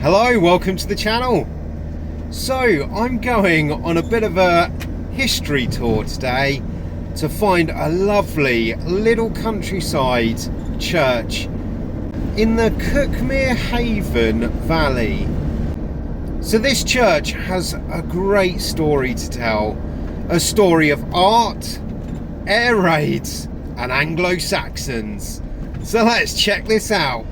Hello, welcome to the channel. So I'm going on a bit of a history tour today to find a lovely little countryside church in the Cuckmere Valley. So this church has a great story to tell, a story of art, air raids and Anglo-Saxons. So let's check this out.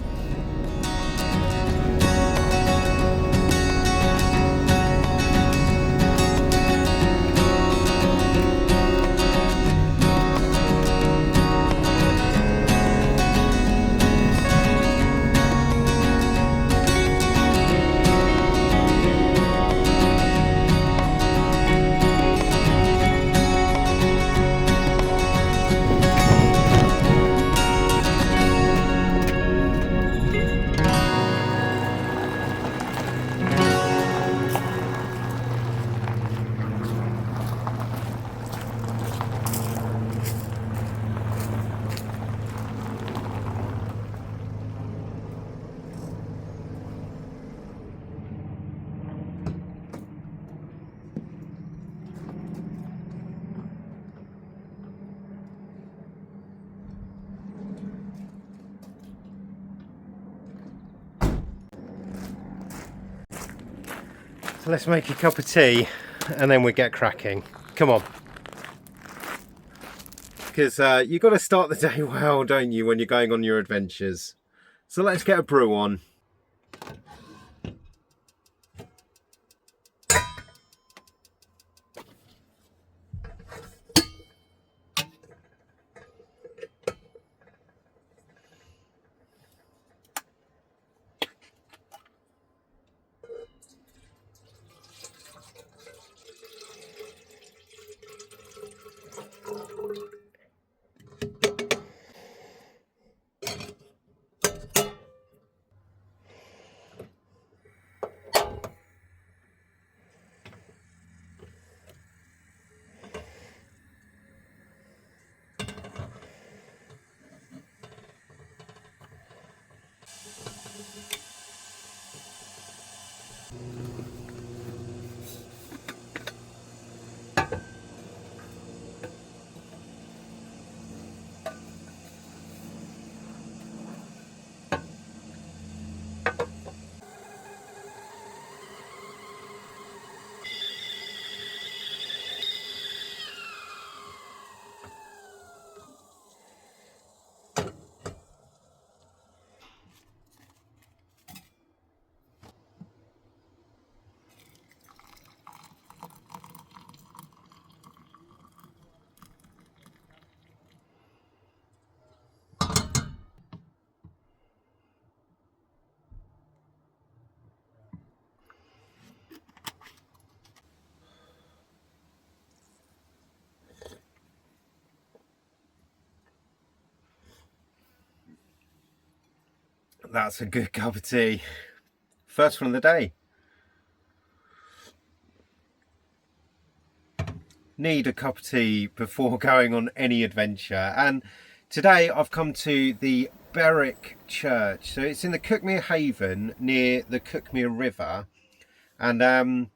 So let's make a cup of tea and then we get cracking. Come on. Because you've got to start the day well, don't you, when you're going on your adventures. So let's get a brew on. That's a good cup of tea. First one of the day. Need a cup of tea before going on any adventure. And today I've come to the Berwick Church. So it's in the Cuckmere Haven near the Cuckmere River. And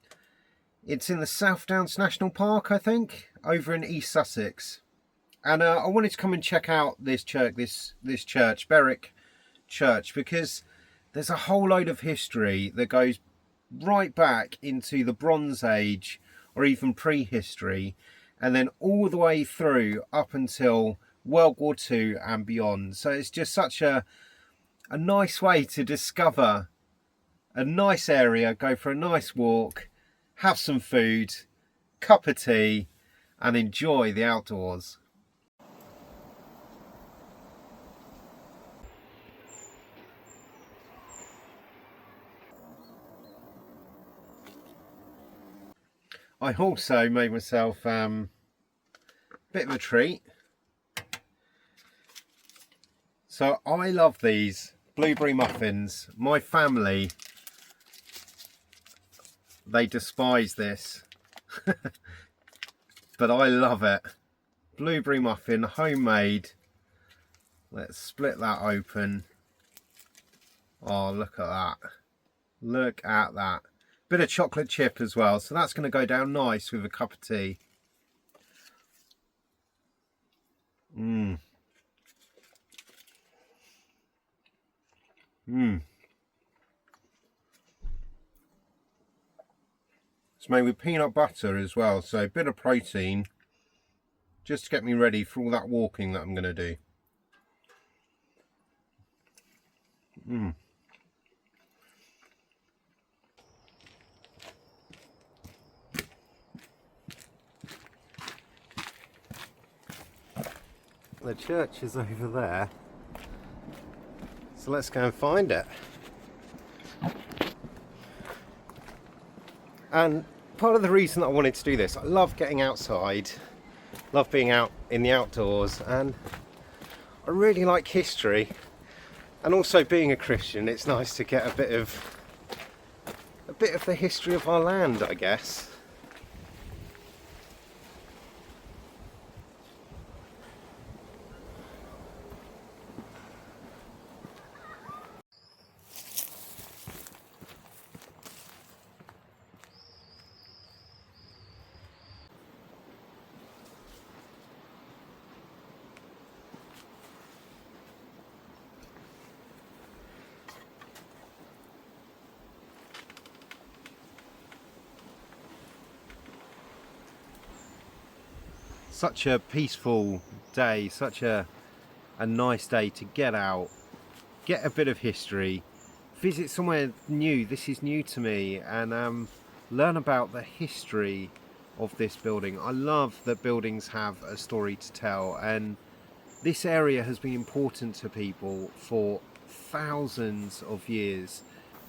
it's in the South Downs National Park, I think, over in East Sussex. And I wanted to come and check out this church, this church, Berwick Church, because there's a whole load of history that goes right back into the Bronze Age or even prehistory, and then all the way through up until World War II and beyond. So it's just such a nice way to discover a nice area, go for a nice walk, have some food, cup of tea and enjoy the outdoors. I also made myself a bit of a treat. So I love these blueberry muffins. My family, they despise this, but I love it. Blueberry muffin, homemade. Let's split that open. Oh, look at that. Look at that. Bit of chocolate chip as well, so that's going to go down nice with a cup of tea. Mmm. Mmm. It's made with peanut butter as well, so a bit of protein just to get me ready for all that walking that I'm going to do. Mmm. The church is over there, so let's go and find it. And part of the reason that I wanted to do this, I love getting outside, love being out in the outdoors, and I really like history. And also being a Christian, it's nice to get a bit of the history of our land, I guess. Such a peaceful day, such a nice day to get out, get a bit of history, visit somewhere new. This is new to me, and learn about the history of this building. I love that buildings have a story to tell, and this area has been important to people for thousands of years.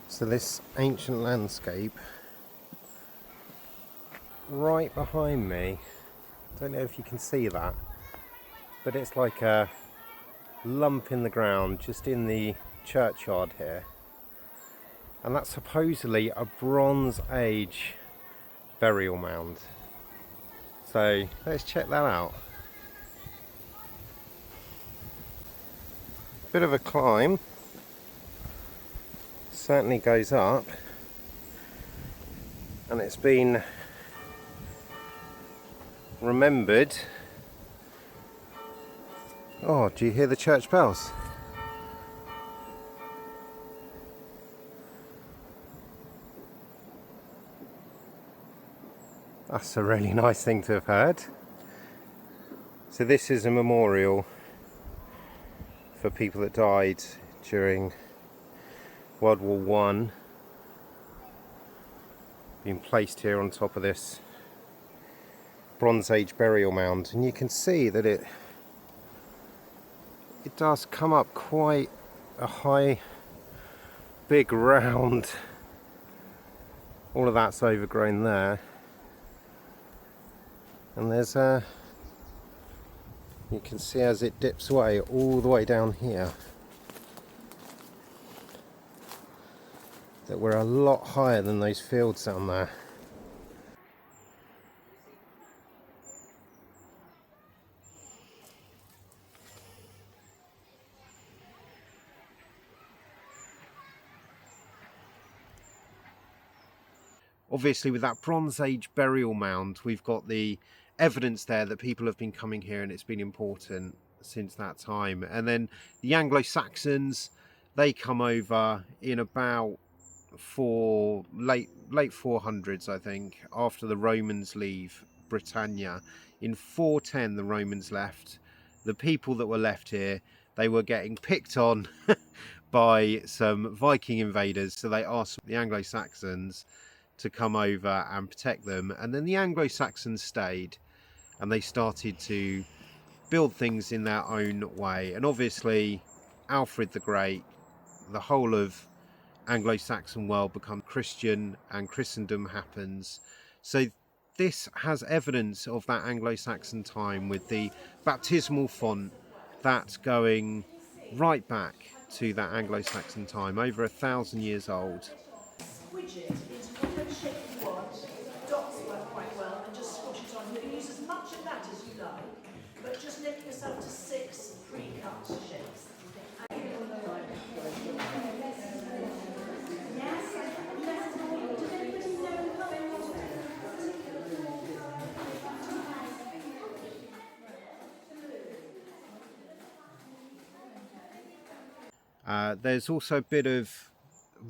So this ancient landscape right behind me, don't know if you can see that, but it's like a lump in the ground just in the churchyard here, and that's supposedly a Bronze Age burial mound. So let's check that out. Bit of a climb, certainly goes up, and it's been remembered. Oh, do you hear the church bells? That's a really nice thing to have heard. So this is a memorial for people that died during World War I, being placed here on top of this Bronze Age burial mound, and you can see that it does come up quite a high, big round. All of that's overgrown there, and there's you can see as it dips away all the way down here that we're a lot higher than those fields down there. Obviously, with that Bronze Age burial mound, we've got the evidence there that people have been coming here and it's been important since that time. And then the Anglo-Saxons, they come over in about late 400s, I think, after the Romans leave Britannia. In 410, the Romans left. The people that were left here, they were getting picked on by some Viking invaders, so they asked the Anglo-Saxons to come over and protect them, and then the Anglo-Saxons stayed and they started to build things in their own way. And obviously Alfred the Great, the whole of Anglo-Saxon world become Christian and Christendom happens. So this has evidence of that Anglo-Saxon time, with the baptismal font that's going right back to that Anglo-Saxon time, over 1,000 years old. Widget into whatever shape you want. Dots work quite well, and just squash it on. You can use as much of that as you like, but just limit yourself to 6 pre-cut shapes. There's also a bit of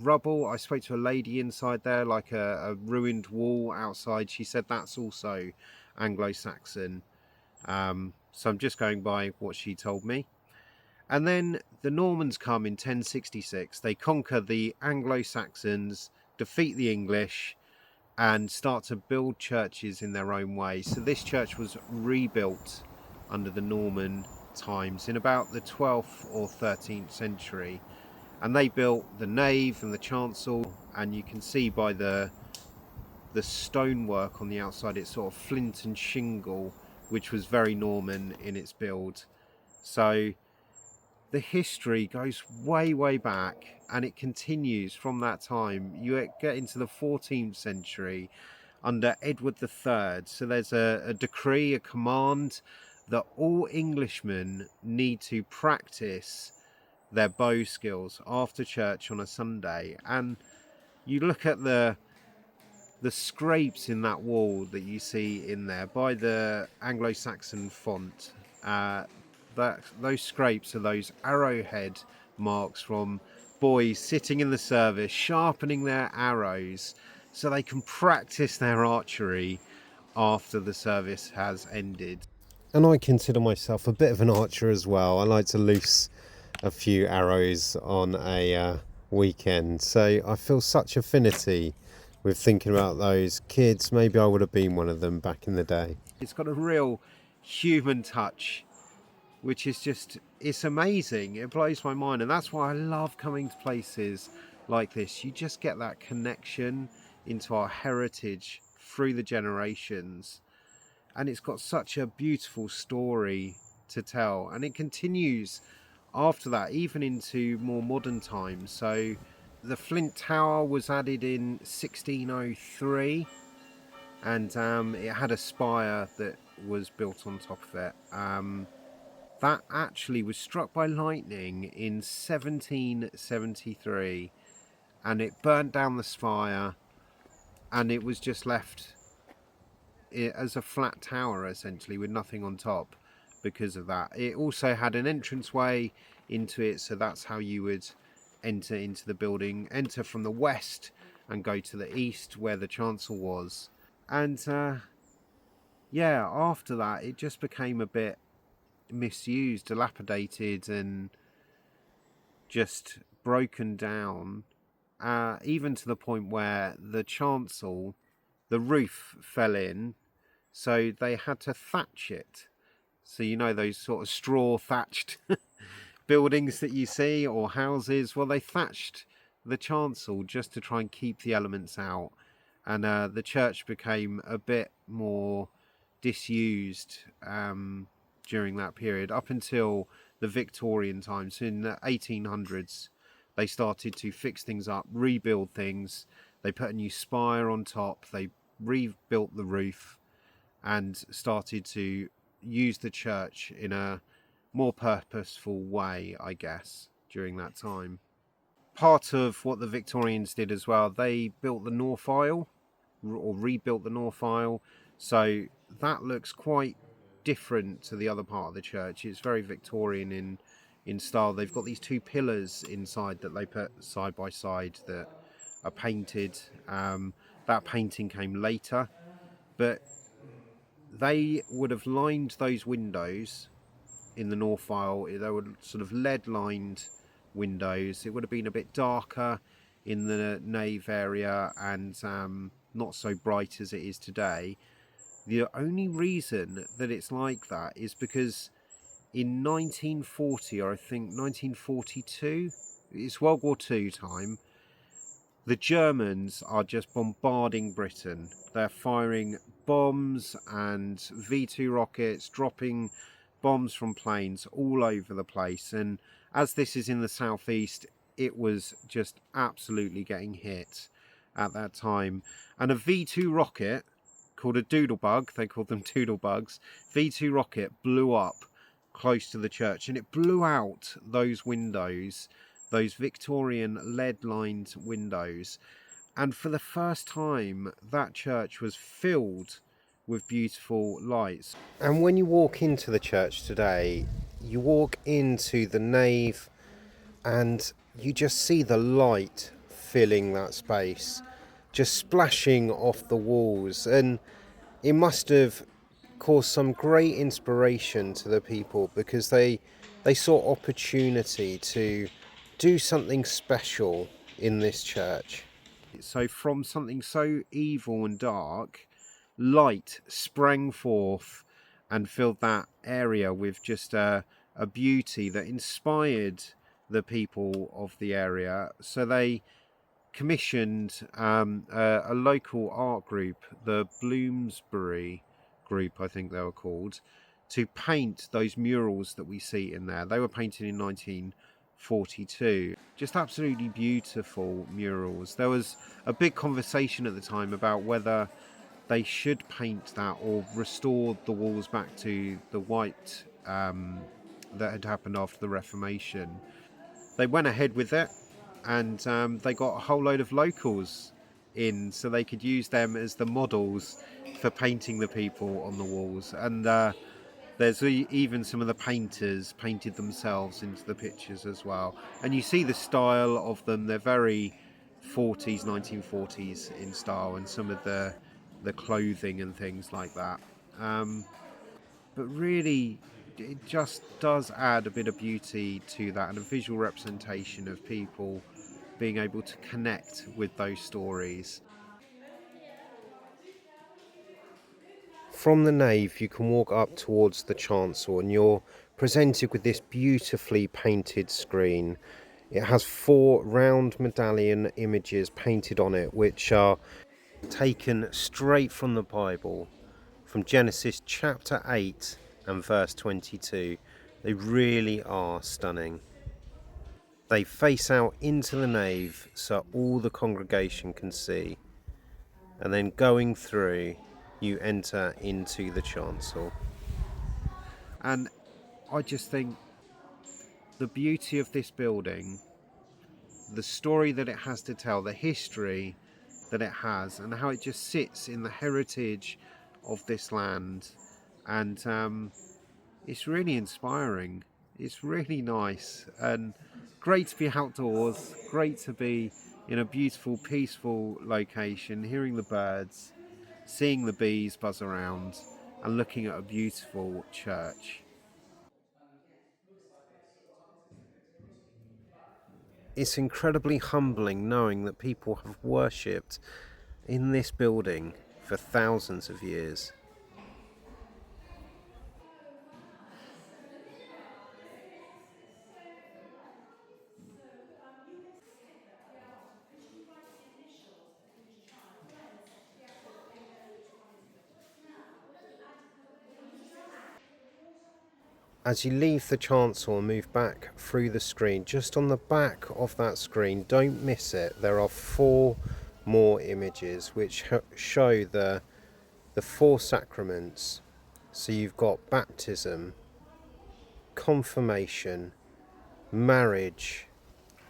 rubble. I spoke to a lady inside there, like a ruined wall outside. She said that's also Anglo-Saxon. So I'm just going by what she told me. And then the Normans come in 1066. They conquer the Anglo-Saxons, defeat the English, and start to build churches in their own way. So this church was rebuilt under the Norman times in about the 12th or 13th century. And they built the nave and the chancel, and you can see by the stonework on the outside, it's sort of flint and shingle, which was very Norman in its build. So the history goes way, way back, and it continues from that time. You get into the 14th century under Edward III. So there's a decree, a command that all Englishmen need to practice their bow skills after church on a Sunday. And you look at the scrapes in that wall that you see in there by the Anglo-Saxon font. Those scrapes are those arrowhead marks from boys sitting in the service sharpening their arrows so they can practice their archery after the service has ended. And I consider myself a bit of an archer as well. I like to loose a few arrows on a weekend, so I feel such affinity with thinking about those kids. Maybe I would have been one of them back in the day. It's got a real human touch, which is just, it's amazing. It blows my mind, and that's why I love coming to places like this. You just get that connection into our heritage through the generations, and it's got such a beautiful story to tell, and it continues after that, even into more modern times. So the Flint Tower was added in 1603, and it had a spire that was built on top of it. That actually was struck by lightning in 1773, and it burnt down the spire, and it was just left as a flat tower essentially with nothing on top because of that. It also had an entranceway into it, so that's how you would enter into the building, enter from the west and go to the east where the chancel was. And yeah, after that it just became a bit misused, dilapidated, and just broken down, even to the point where the chancel, the roof fell in, so they had to thatch it. So you know those sort of straw thatched buildings that you see, or houses? Well, they thatched the chancel just to try and keep the elements out, and the church became a bit more disused during that period, up until the Victorian times. In the 1800s, they started to fix things up, rebuild things. They put a new spire on top, they rebuilt the roof, and started to use the church in a more purposeful way, I guess, during that time. Part of what the Victorians did as well, they built the north aisle, or rebuilt the north aisle, so that looks quite different to the other part of the church. It's very Victorian in style. They've got these two pillars inside that they put side by side that are painted. That painting came later, but they would have lined those windows in the north aisle. They were sort of lead lined windows. It would have been a bit darker in the nave area, and not so bright as it is today. The only reason that it's like that is because in 1940, or I think 1942, it's World War II time, the Germans are just bombarding Britain. They're firing bombs and V2 rockets, dropping bombs from planes all over the place. And as this is in the southeast, it was just absolutely getting hit at that time. And a V2 rocket called a doodlebug, they called them doodlebugs, V2 rocket blew up close to the church, and it blew out those windows, those Victorian lead-lined windows. And for the first time, that church was filled with beautiful lights. And when you walk into the church today, you walk into the nave and you just see the light filling that space, just splashing off the walls, and it must have caused some great inspiration to the people, because they saw opportunity to do something special in this church. So from something so evil and dark, light sprang forth and filled that area with just a beauty that inspired the people of the area. So they commissioned a local art group, the Bloomsbury Group, I think they were called, to paint those murals that we see in there. They were painted in 1942. Just absolutely beautiful murals. There was a big conversation at the time about whether they should paint that or restore the walls back to the white that had happened after the Reformation. They went ahead with it, and they got a whole load of locals in so they could use them as the models for painting the people on the walls. And there's even some of the painters painted themselves into the pictures as well. And you see the style of them. They're very 40s, 1940s in style, and some of the clothing and things like that. But really, it just does add a bit of beauty to that, and a visual representation of people being able to connect with those stories. From the nave, you can walk up towards the chancel, and you're presented with this beautifully painted screen. It has 4 round medallion images painted on it, which are taken straight from the Bible, from Genesis chapter 8 and verse 22. They really are stunning. They face out into the nave so all the congregation can see, and then going through, you enter into the chancel. And I just think the beauty of this building, the story that it has to tell, the history that it has, and how it just sits in the heritage of this land, and it's really inspiring. It's really nice and great to be outdoors, great to be in a beautiful, peaceful location, hearing the birds, seeing the bees buzz around, and looking at a beautiful church. It's incredibly humbling knowing that people have worshipped in this building for thousands of years. As you leave the chancel and move back through the screen, just on the back of that screen, don't miss it, there are 4 more images which show the 4 sacraments. So you've got baptism, confirmation, marriage,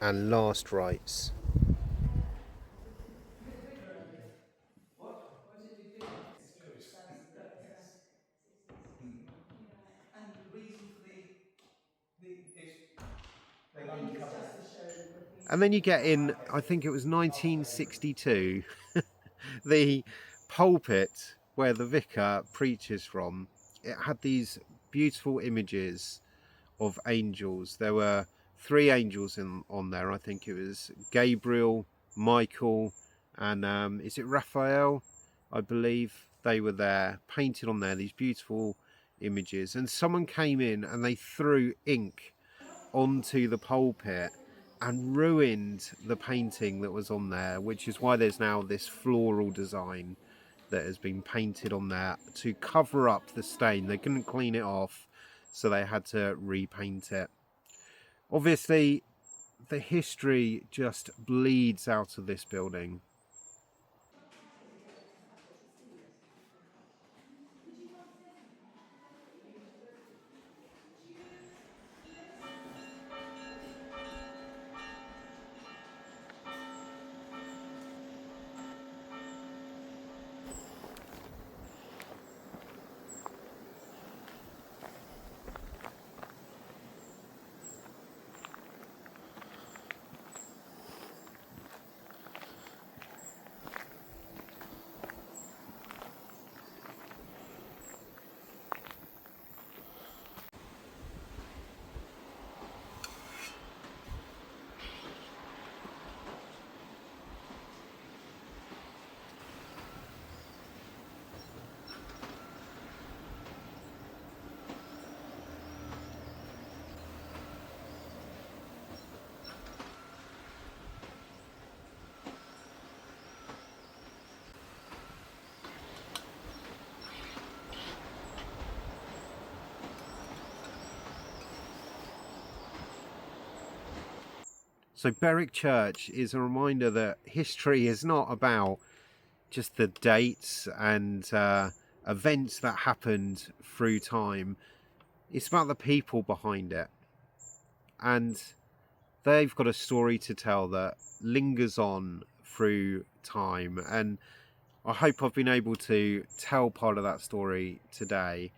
and last rites. And then you get in, I think it was 1962, the pulpit where the vicar preaches from. It had these beautiful images of angels. There were 3 angels on there. I think it was Gabriel, Michael, and is it Raphael? I believe they were there, painted on there, these beautiful images. And someone came in and they threw ink onto the pulpit and ruined the painting that was on there, which is why there's now this floral design that has been painted on there to cover up the stain. They couldn't clean it off, so they had to repaint it. Obviously, the history just bleeds out of this building. So Berwick Church is a reminder that history is not about just the dates and events that happened through time. It's about the people behind it. And they've got a story to tell that lingers on through time. And I hope I've been able to tell part of that story today.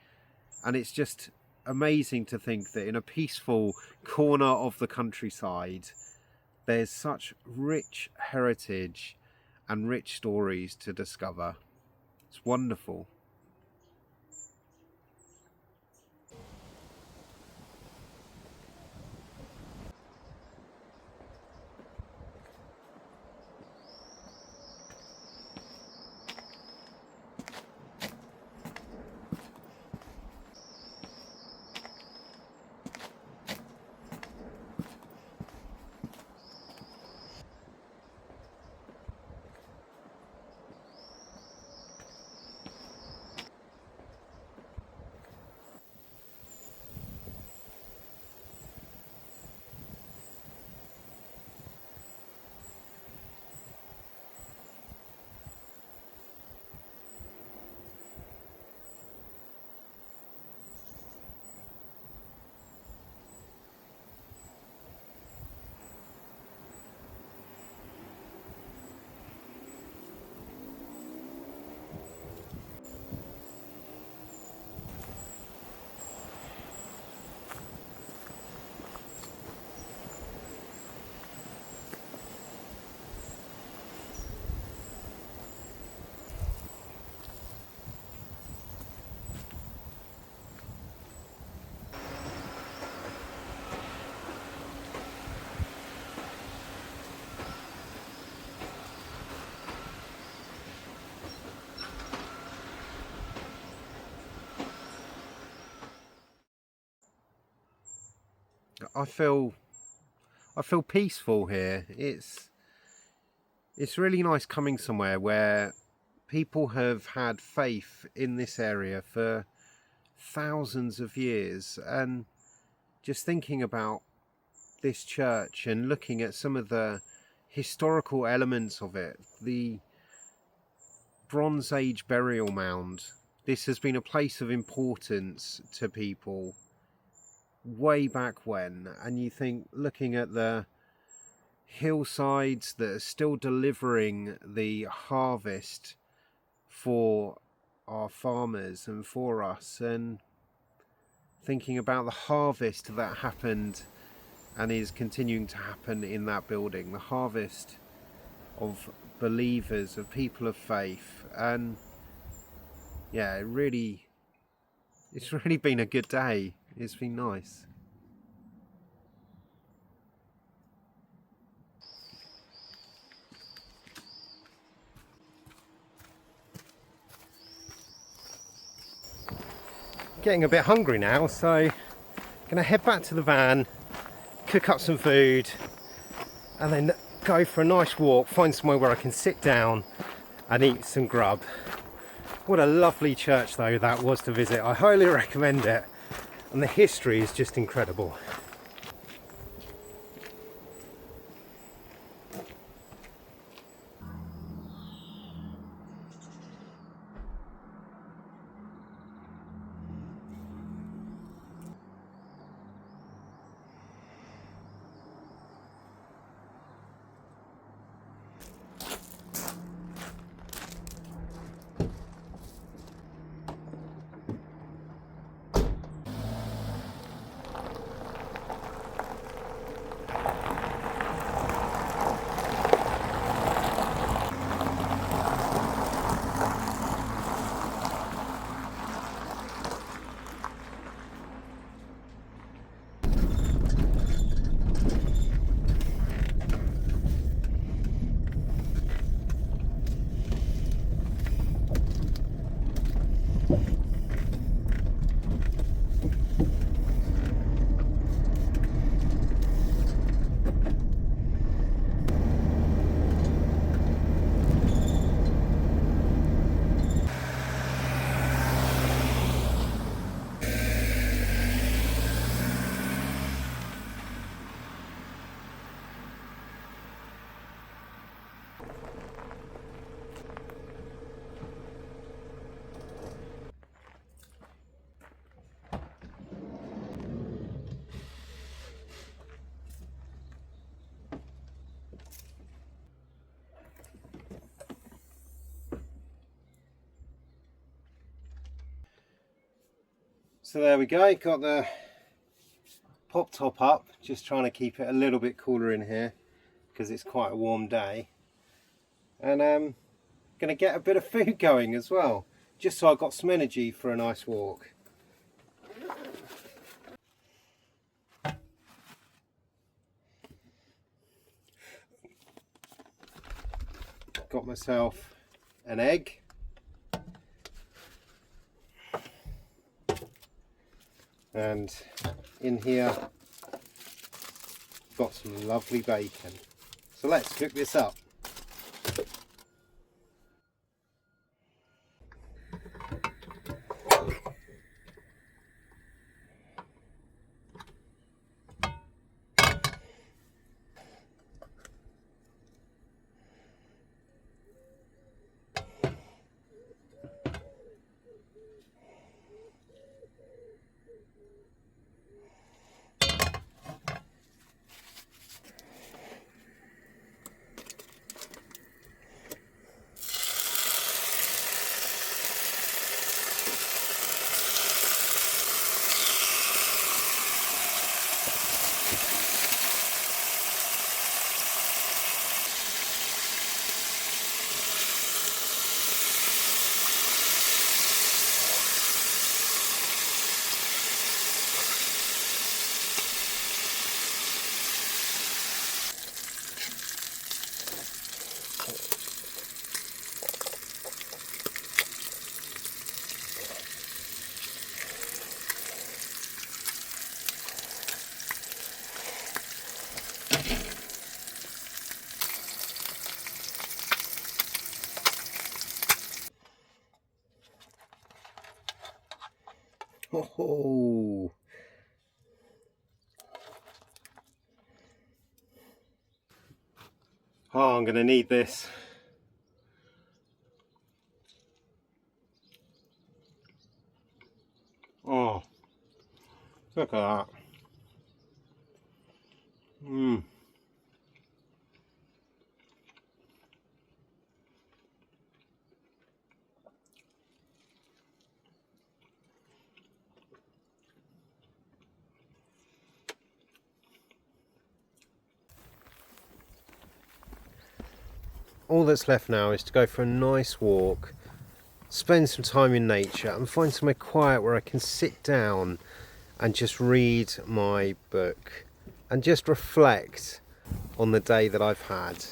And it's just amazing to think that in a peaceful corner of the countryside, there's such rich heritage and rich stories to discover. It's wonderful. I feel peaceful here. It's really nice coming somewhere where people have had faith in this area for thousands of years, and just thinking about this church and looking at some of the historical elements of it, the Bronze Age burial mound. This has been a place of importance to people way back when, and you think, looking at the hillsides that are still delivering the harvest for our farmers and for us, and thinking about the harvest that happened and is continuing to happen in that building, the harvest of believers, of people of faith. And yeah, it's really been a good day. It's been nice. Getting a bit hungry now, so gonna head back to the van, cook up some food, and then go for a nice walk, find somewhere where I can sit down and eat some grub. What a lovely church though that was to visit. I highly recommend it, and the history is just incredible. So there we go, got the pop top up, just trying to keep it a little bit cooler in here because it's quite a warm day. And I'm going to get a bit of food going as well, just so I've got some energy for a nice walk. Got myself an egg. And in here, got some lovely bacon. So let's cook this up. Oh, I'm going to need this. Oh, look at that. All that's left now is to go for a nice walk, spend some time in nature and find somewhere quiet where I can sit down and just read my book and just reflect on the day that I've had.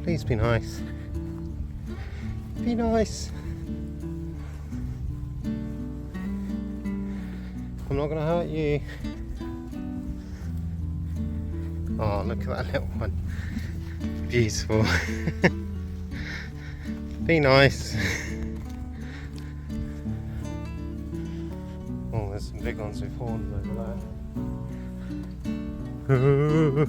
Please be nice. Be nice. I'm not going to hurt you. Oh, look at that little one. Beautiful. Be nice. Oh, there's some big ones with horns over there.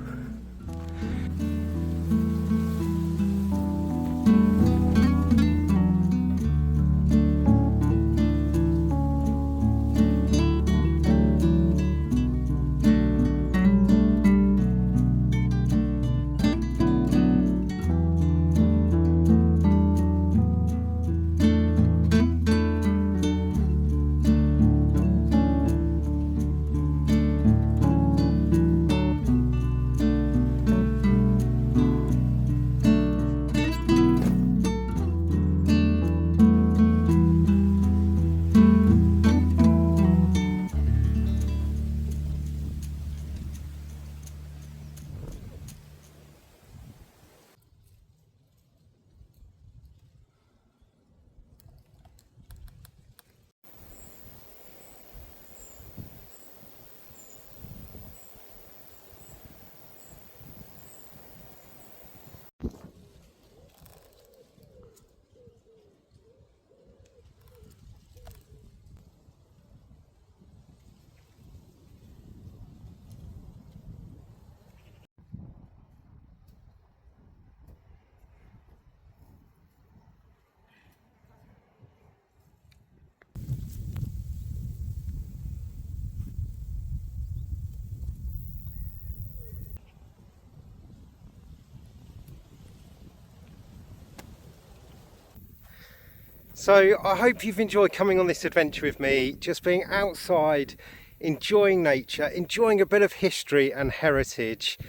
So I hope you've enjoyed coming on this adventure with me, just being outside, enjoying nature, enjoying a bit of history and heritage,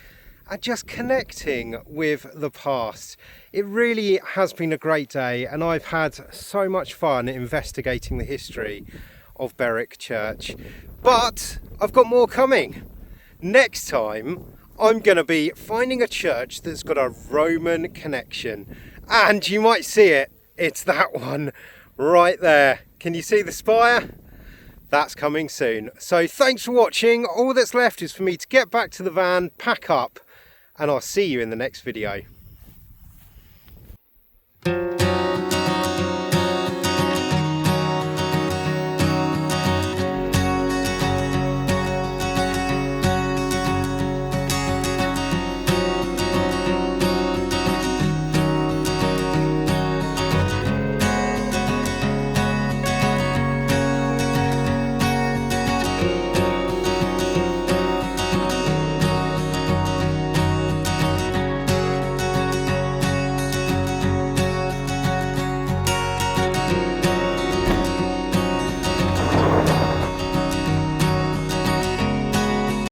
and just connecting with the past. It really has been a great day, and I've had so much fun investigating the history of Berwick Church. But I've got more coming. Next time I'm going to be finding a church that's got a Roman connection, and you might see it. It's that one right there. Can you see the spire? That's coming soon. So thanks for watching. All that's left is for me to get back to the van, pack up, and I'll see you in the next video.